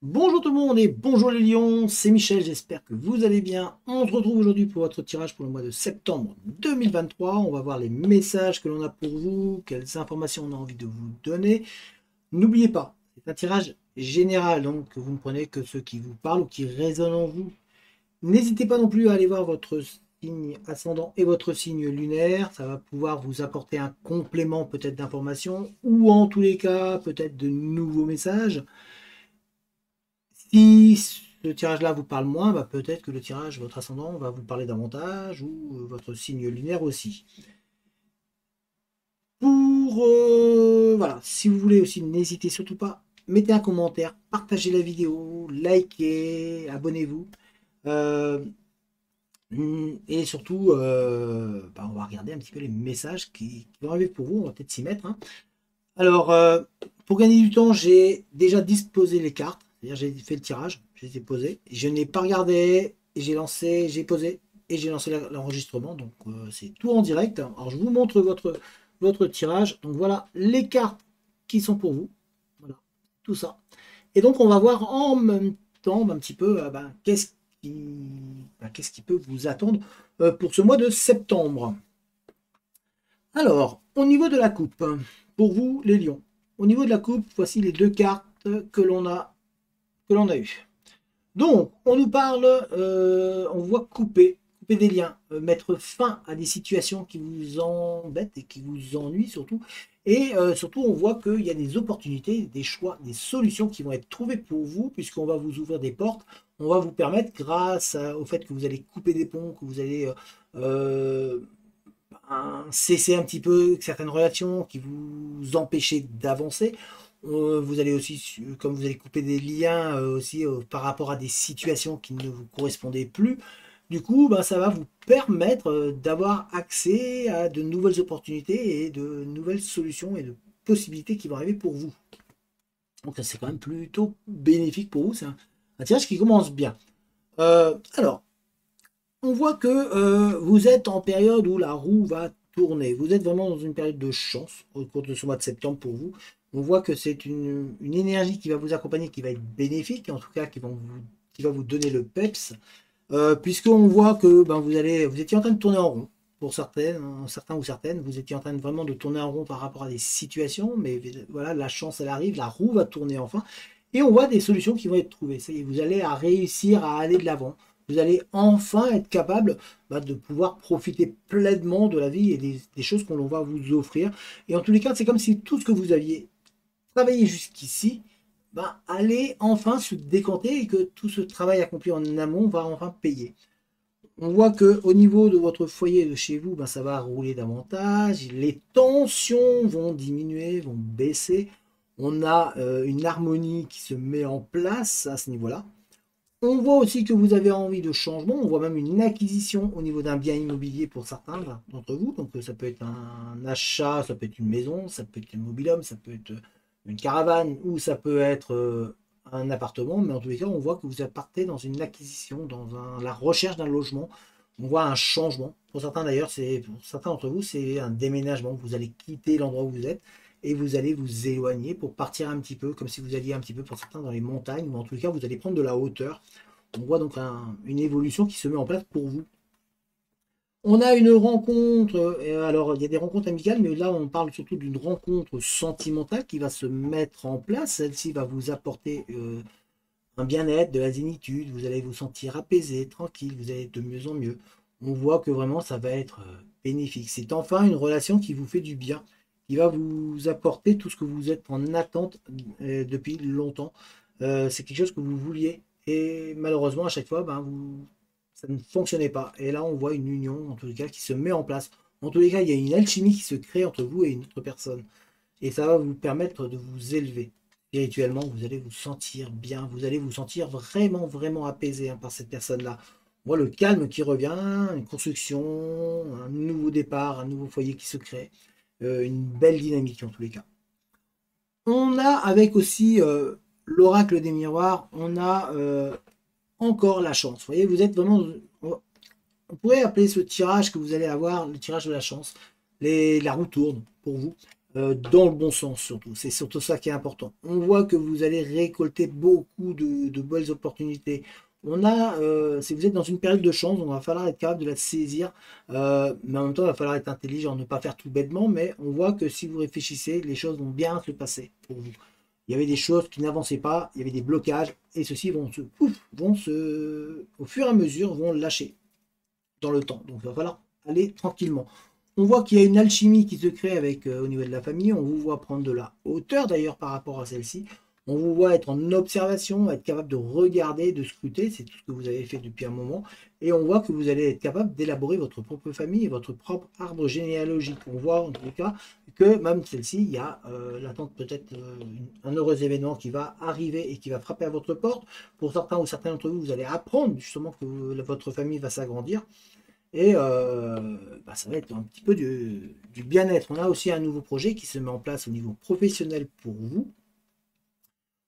Bonjour tout le monde et bonjour les lions, c'est Michel, j'espère que vous allez bien. On se retrouve aujourd'hui pour votre tirage pour le mois de septembre 2023. On va voir les messages que l'on a pour vous, quelles informations on a envie de vous donner. N'oubliez pas, c'est un tirage général, donc vous ne prenez que ceux qui vous parlent ou qui résonnent en vous. N'hésitez pas non plus à aller voir votre signe ascendant et votre signe lunaire, ça va pouvoir vous apporter un complément peut-être d'informations ou en tous les cas peut-être de nouveaux messages. Si ce tirage-là vous parle moins, bah peut-être que le tirage, votre ascendant, va vous parler davantage, ou votre signe lunaire aussi. Voilà, si vous voulez aussi, n'hésitez surtout pas, mettez un commentaire, partagez la vidéo, likez, abonnez-vous. Euh, et surtout, on va regarder un petit peu les messages qui vont arriver pour vous, on va peut-être s'y mettre, hein. Alors, pour gagner du temps, j'ai déjà disposé les cartes. C'est-à-dire, j'ai fait le tirage, je les ai posées. Je n'ai pas regardé, j'ai lancé, j'ai posé et j'ai lancé l'enregistrement. Donc, c'est tout en direct. Alors, je vous montre votre tirage. Donc, voilà les cartes qui sont pour vous. Voilà, tout ça. Et donc, on va voir en même temps un petit peu qu'est-ce qui peut vous attendre pour ce mois de septembre. Alors, au niveau de la coupe, pour vous, les lions, au niveau de la coupe, voici les deux cartes que l'on a eues. Donc, on nous parle, on voit couper des liens, mettre fin à des situations qui vous embêtent et qui vous ennuient surtout. Et surtout, on voit qu'il y a des opportunités, des choix, des solutions qui vont être trouvées pour vous, puisqu'on va vous ouvrir des portes. On va vous permettre, au fait que vous allez couper des ponts, que vous allez cesser un petit peu certaines relations qui vous empêchaient d'avancer. Vous allez aussi, comme vous allez couper des liens aussi par rapport à des situations qui ne vous correspondaient plus, du coup, ben, ça va vous permettre d'avoir accès à de nouvelles opportunités et de nouvelles solutions et de possibilités qui vont arriver pour vous. Donc ça, c'est quand même plutôt bénéfique pour vous. C'est un tirage qui commence bien. Alors, on voit que vous êtes en période où la roue va tourner. Vous êtes vraiment dans une période de chance au cours de ce mois de septembre pour vous. On voit que c'est une énergie qui va vous accompagner, qui va être bénéfique, en tout cas qui va vous donner le peps, puisqu'on voit que ben, vous étiez en train de tourner en rond. Pour certains ou certaines, vous étiez en train de vraiment de tourner en rond par rapport à des situations, mais voilà, la chance elle arrive, la roue va tourner enfin, et on voit des solutions qui vont être trouvées. Ça y est, vous allez réussir à aller de l'avant. Vous allez enfin être capable de pouvoir profiter pleinement de la vie et des choses qu'on va vous offrir. Et en tous les cas, c'est comme si tout ce que vous aviez travaillé jusqu'ici allait enfin se décanter et que tout ce travail accompli en amont va enfin payer. On voit que au niveau de votre foyer de chez vous, ça va rouler davantage, les tensions vont diminuer, vont baisser. On a une harmonie qui se met en place à ce niveau-là. On voit aussi que vous avez envie de changement, on voit même une acquisition au niveau d'un bien immobilier pour certains d'entre vous. Donc ça peut être un achat, ça peut être une maison, ça peut être un mobil-home, ça peut être une caravane ou ça peut être un appartement. Mais en tous les cas, on voit que vous partez dans une acquisition, la recherche d'un logement. On voit un changement. Pour certains d'ailleurs, pour certains d'entre vous, c'est un déménagement. Vous allez quitter l'endroit où vous êtes et vous allez vous éloigner pour partir un petit peu, comme si vous alliez un petit peu pour certains dans les montagnes, ou en tout cas vous allez prendre de la hauteur. On voit donc une évolution qui se met en place pour vous. On a une rencontre, alors il y a des rencontres amicales, mais là on parle surtout d'une rencontre sentimentale qui va se mettre en place. Celle-ci va vous apporter un bien-être, de la zénitude, vous allez vous sentir apaisé, tranquille, vous allez être de mieux en mieux. On voit que vraiment ça va être bénéfique. C'est enfin une relation qui vous fait du bien, qui va vous apporter tout ce que vous êtes en attente depuis longtemps. C'est quelque chose que vous vouliez. Et malheureusement, à chaque fois, ça ne fonctionnait pas. Et là, on voit une union, en tous les cas, qui se met en place. En tous les cas, il y a une alchimie qui se crée entre vous et une autre personne. Et ça va vous permettre de vous élever. Spirituellement, vous allez vous sentir bien, vous allez vous sentir vraiment, vraiment apaisé par cette personne-là. On voit le calme qui revient, une construction, un nouveau départ, un nouveau foyer qui se crée, une belle dynamique en tous les cas. On a avec aussi l'oracle des miroirs, on a encore la chance. Vous voyez, vous êtes vraiment... On pourrait appeler ce tirage que vous allez avoir le tirage de la chance. La roue tourne pour vous. dans le bon sens surtout. C'est surtout ça qui est important. On voit que vous allez récolter beaucoup de belles opportunités. Si vous êtes dans une période de chance, on va falloir être capable de la saisir, mais en même temps, il va falloir être intelligent, ne pas faire tout bêtement, mais on voit que si vous réfléchissez, les choses vont bien se passer pour vous. Il y avait des choses qui n'avançaient pas, il y avait des blocages, et ceux-ci au fur et à mesure, vont lâcher dans le temps. Donc il va falloir aller tranquillement. On voit qu'il y a une alchimie qui se crée avec au niveau de la famille. On vous voit prendre de la hauteur d'ailleurs par rapport à celle-ci. On vous voit être en observation, être capable de regarder, de scruter. C'est tout ce que vous avez fait depuis un moment. Et on voit que vous allez être capable d'élaborer votre propre famille et votre propre arbre généalogique. On voit en tout cas que même celle-ci, il y a l'attente peut-être un heureux événement qui va arriver et qui va frapper à votre porte. Pour certains ou certains d'entre vous, vous allez apprendre justement que votre famille va s'agrandir. Et ça va être un petit peu du bien-être. On a aussi un nouveau projet qui se met en place au niveau professionnel pour vous.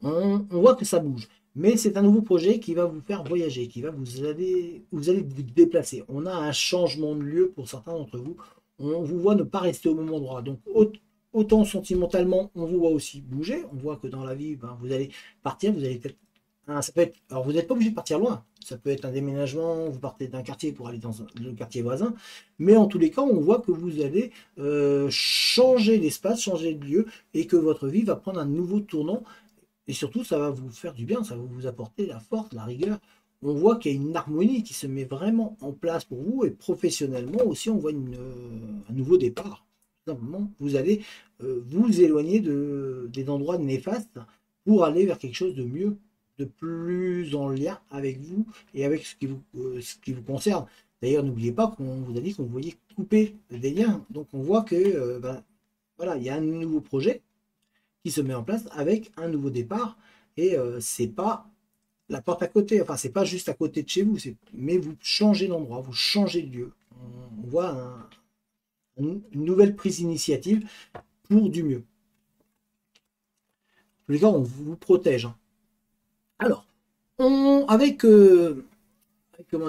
On voit que ça bouge. Mais c'est un nouveau projet qui va vous faire voyager, vous allez vous déplacer. On a un changement de lieu pour certains d'entre vous. On vous voit ne pas rester au même endroit. Donc autant sentimentalement, on vous voit aussi bouger. On voit que dans la vie, vous allez partir, vous allez peut-être ça peut être, alors vous n'êtes pas obligé de partir loin, ça peut être un déménagement, vous partez d'un quartier pour aller dans le quartier voisin, mais en tous les cas, on voit que vous allez changer d'espace, changer de lieu, et que votre vie va prendre un nouveau tournant, et surtout, ça va vous faire du bien, ça va vous apporter la force, la rigueur. On voit qu'il y a une harmonie qui se met vraiment en place pour vous, et professionnellement aussi, on voit un nouveau départ. Tout simplement, vous allez vous éloigner des endroits néfastes pour aller vers quelque chose de mieux, de plus en lien avec vous et avec ce qui vous concerne. D'ailleurs, n'oubliez pas qu'on vous a dit qu'on voyait couper des liens. Donc on voit que voilà, il y a un nouveau projet qui se met en place avec un nouveau départ. Et c'est pas la porte à côté, enfin c'est pas juste à côté de chez vous, mais vous changez d'endroit, vous changez de lieu. On voit une nouvelle prise d'initiative pour du mieux. En tous les cas, on vous protège. Hein. Alors, comment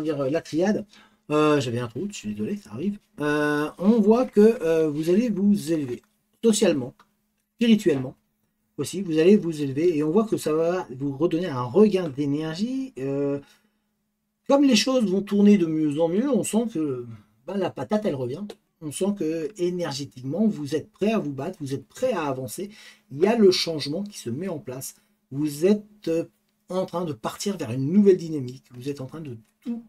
dire, la triade, j'avais un trou, je suis désolé, ça arrive. On voit que vous allez vous élever socialement, spirituellement aussi, vous allez vous élever et on voit que ça va vous redonner un regain d'énergie. Comme les choses vont tourner de mieux en mieux, on sent que la patate, elle revient. On sent que énergétiquement, vous êtes prêt à vous battre, vous êtes prêt à avancer. Il y a le changement qui se met en place. Vous êtes en train de partir vers une nouvelle dynamique. Vous êtes en train de tout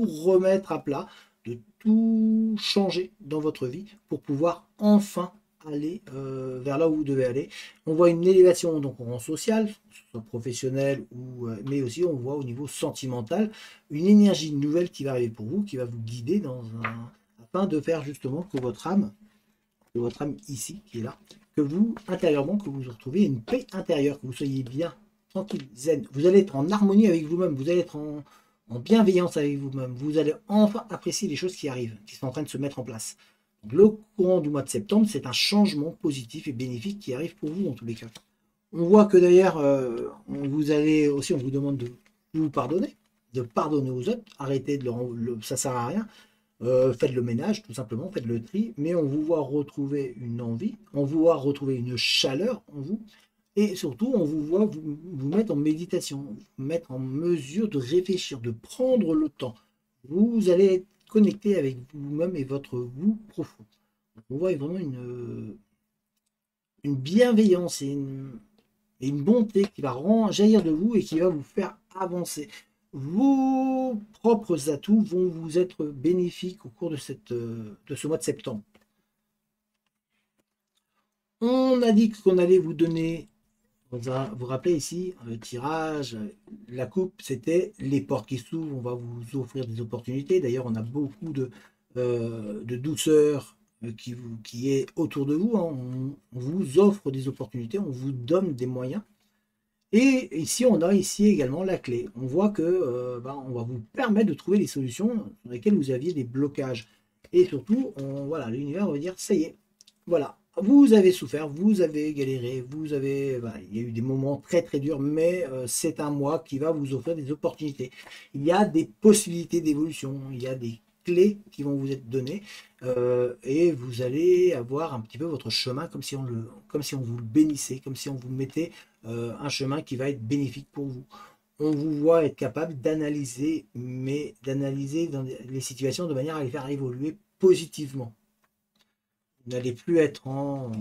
remettre à plat, de tout changer dans votre vie pour pouvoir enfin aller vers là où vous devez aller. On voit une élévation donc en rang social, soit professionnel, mais aussi on voit au niveau sentimental une énergie nouvelle qui va arriver pour vous, qui va vous guider afin de faire justement que votre âme ici, qui est là, que vous, intérieurement, que vous retrouviez une paix intérieure, que vous soyez bien, tranquille, zen. Vous allez être en harmonie avec vous-même, vous allez être en bienveillance avec vous-même. Vous allez enfin apprécier les choses qui arrivent, qui sont en train de se mettre en place. Le courant du mois de septembre, c'est un changement positif et bénéfique qui arrive pour vous en tous les cas. On voit que d'ailleurs, on vous demande de vous pardonner, de pardonner aux autres, arrêtez ça sert à rien. Faites le ménage, tout simplement, faites le tri, mais on vous voit retrouver une envie, on vous voit retrouver une chaleur en vous, et surtout, on vous voit vous mettre en méditation, vous mettre en mesure de réfléchir, de prendre le temps. Vous allez être connecté avec vous-même et votre vous profond. On voit vraiment une bienveillance et une bonté qui va jaillir de vous et qui va vous faire avancer. Vos propres atouts vont vous être bénéfiques au cours de ce mois de septembre. On a dit qu'on allait vous donner, vous rappelez ici, le tirage, la coupe, c'était les portes qui s'ouvrent, on va vous offrir des opportunités. D'ailleurs, on a beaucoup de douceur qui est autour de vous. Hein. On vous offre des opportunités, on vous donne des moyens. Et ici, on a ici également la clé. On voit que on va vous permettre de trouver les solutions sur lesquelles vous aviez des blocages. Et surtout, voilà, l'univers va dire, ça y est, voilà, vous avez souffert, vous avez galéré, il y a eu des moments très très durs, mais c'est un mois qui va vous offrir des opportunités. Il y a des possibilités d'évolution, il y a des clés qui vont vous être données et vous allez avoir un petit peu votre chemin comme si on vous le bénissait, comme si on vous mettait un chemin qui va être bénéfique pour vous. On vous voit être capable d'analyser, mais d'analyser dans les situations de manière à les faire évoluer positivement. Vous n'allez plus être un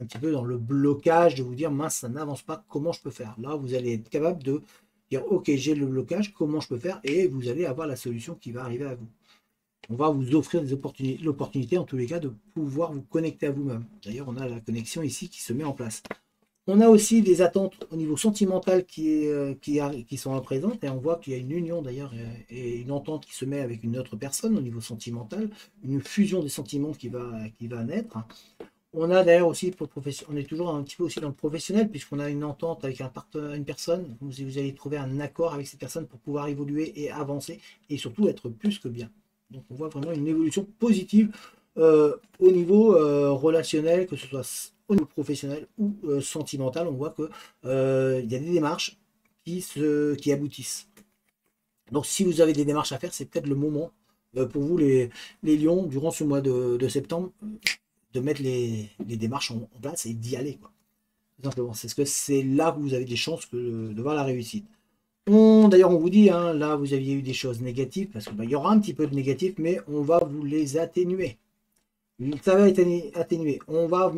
petit peu dans le blocage de vous dire mince, ça n'avance pas, comment je peux faire? Là, vous allez être capable de dire ok, j'ai le blocage, comment je peux faire? Et vous allez avoir la solution qui va arriver à vous. On va vous offrir l'opportunité en tous les cas de pouvoir vous connecter à vous-même. D'ailleurs, on a la connexion ici qui se met en place. On a aussi des attentes au niveau sentimental qui sont présentes et on voit qu'il y a une union d'ailleurs et une entente qui se met avec une autre personne au niveau sentimental, une fusion des sentiments qui va naître. On a d'ailleurs aussi, on est toujours un petit peu aussi dans le professionnel puisqu'on a une entente avec une personne, vous allez trouver un accord avec cette personne pour pouvoir évoluer et avancer et surtout être plus que bien. Donc on voit vraiment une évolution positive au niveau relationnel, que ce soit au niveau professionnel ou sentimental. On voit que il y a des démarches qui aboutissent. Donc si vous avez des démarches à faire, c'est peut-être le moment pour vous les lions durant ce mois de septembre de mettre les démarches en place et d'y aller, quoi. Tout simplement, c'est ce que c'est là que vous avez des chances de voir la réussite. D'ailleurs, on vous dit, hein, là, vous aviez eu des choses négatives, parce qu'il y aura un petit peu de négatif, mais on va vous les atténuer. Ça va être atténué. On va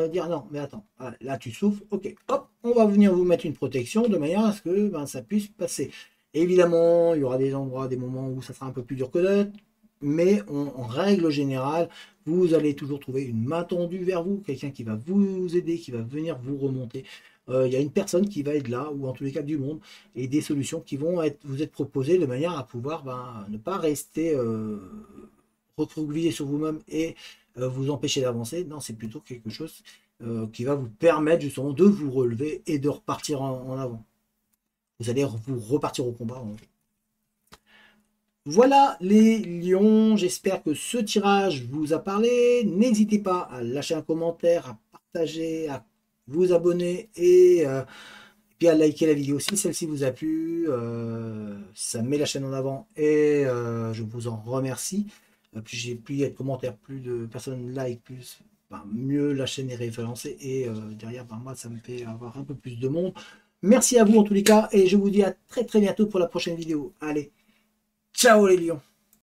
dire, non, mais attends, là, tu souffres, ok, hop, on va venir vous mettre une protection de manière à ce que ça puisse passer. Évidemment, il y aura des endroits, des moments où ça sera un peu plus dur que d'autres, mais en règle générale, vous allez toujours trouver une main tendue vers vous, quelqu'un qui va vous aider, qui va venir vous remonter. Il y a une personne qui va être là, ou en tous les cas du monde, et des solutions qui vont vous être proposées de manière à pouvoir ne pas rester recroquevillé sur vous-même et vous empêcher d'avancer. Non, c'est plutôt quelque chose qui va vous permettre justement de vous relever et de repartir en avant. Vous allez vous repartir au combat. Voilà les lions, j'espère que ce tirage vous a parlé. N'hésitez pas à lâcher un commentaire, à partager, à vous abonner et puis à liker la vidéo si celle-ci vous a plu. Ça met la chaîne en avant et je vous en remercie. Plus il y a de commentaires, plus de personnes like, mieux la chaîne est référencée et derrière, moi, ça me fait avoir un peu plus de monde. Merci à vous en tous les cas et je vous dis à très très bientôt pour la prochaine vidéo. Allez, ciao les lions!